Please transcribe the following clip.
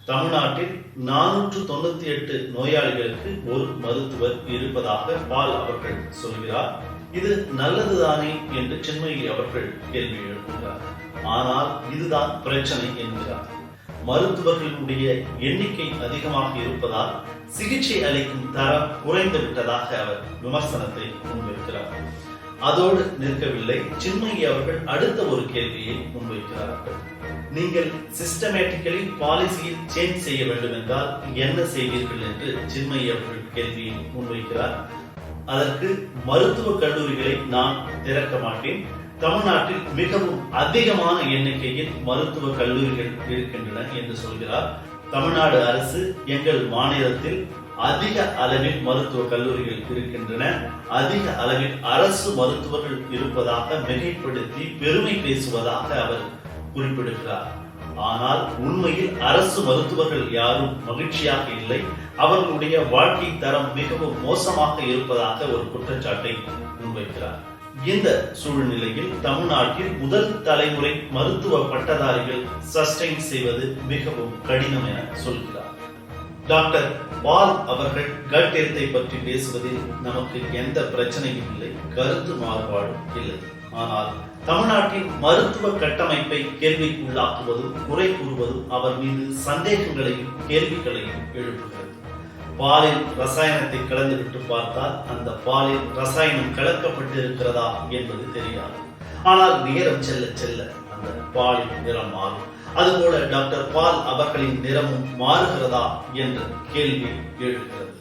தமிழ்நாட்டில் 498 நோயாளிகளுக்கு ஒரு மருத்துவர் இருப்பதாக பால் அவர்கள் சொல்கிறார். இது நல்லதுதானே என்று சின்மயி அவர்கள் கேள்வி எழுப்புகிறார். ஆனால் இதுதான் பிரச்சனை என்கிறார். மருத்துவர்களுடைய எண்ணிக்கை அதிகமாக இருப்பதால் சிகிச்சை அளிக்கும் தரம் குறைந்து விட்டதாக அவர் விமர்சனத்தை முன்வைக்கிறார். அதோடு நிற்கவில்லை, சின்மயி அவர்கள் அடுத்த ஒரு கேள்வியை முன்வைக்கிறார்கள். நீங்கள் சிஸ்டமேட்டிக்கலி பாலிசியை சேஞ்ச் செய்ய வேண்டும் என்றால் என்ன செய்வீர்கள் என்று சின்மயி அவர்கள் கேள்வியை முன்வைக்கிறார். அதற்கு மருத்துவக் கல்லூரிகளை நான் திறக்க மாட்டேன். தமிழ்நாட்டில் மிகவும் அதிகமான எண்ணிக்கையில் மருத்துவக் கல்லூரிகள் இருக்கின்றன என்று சொல்கிறார். தமிழ்நாடு அரசு எங்கள் மாநிலத்தில் அதிக அளவில் மருத்துவக் கல்லூரிகள் இருக்கின்றன, அதிக அளவில் அரசு மருத்துவர்கள் இருப்பதாக மிகைப்படுத்தி பெருமை பேசுவதாக அவர் குறிப்பிடுகிறார். ஆனால் உண்மையில் அரசு மருத்துவர்கள் யாரும் மகிழ்ச்சியாக இல்லை. அவர்களுடைய வாழ்க்கை தரம் மிகவும் மோசமாக இருப்பதாக ஒரு குற்றச்சாட்டை முன்வைக்கிறார். இந்த சூழ்நிலையில் தமிழ்நாட்டில் முதல் தலைமுறை மருத்துவ பட்டதாரிகள் சஸ்டெயின் செய்வது மிகவும் கடினம் என சொல்கிறார். டாக்டர் பால் அவர்கள் கட் ஹெல்த்தை பற்றி பேசுவதில் நமக்கு எந்த பிரச்சனையும் இல்லை, கருத்து மாறுபாடும் இல்லை. ஆனால் தமிழ்நாட்டின் மருத்துவ கட்டமைப்பை கேள்விக்குள்ளாக்குவதும் குறை கூறுவதும் அவர் மீது சந்தேகங்களையும் கேள்விகளையும் எழுப்புகிறது. பாலில் ரசாயனத்தை கலந்துவிட்டு பார்த்தால் அந்த பாலில் ரசாயனம் கலக்கப்பட்டு இருக்கிறதா என்பது தெரியாது. ஆனால் நேரம் செல்ல செல்ல அந்த பாலின் நிறம் மாறும். அதுபோல டாக்டர் பால் அவர்களின் நிறமும் மாறுகிறதா என்ற கேள்வி எழுகிறது.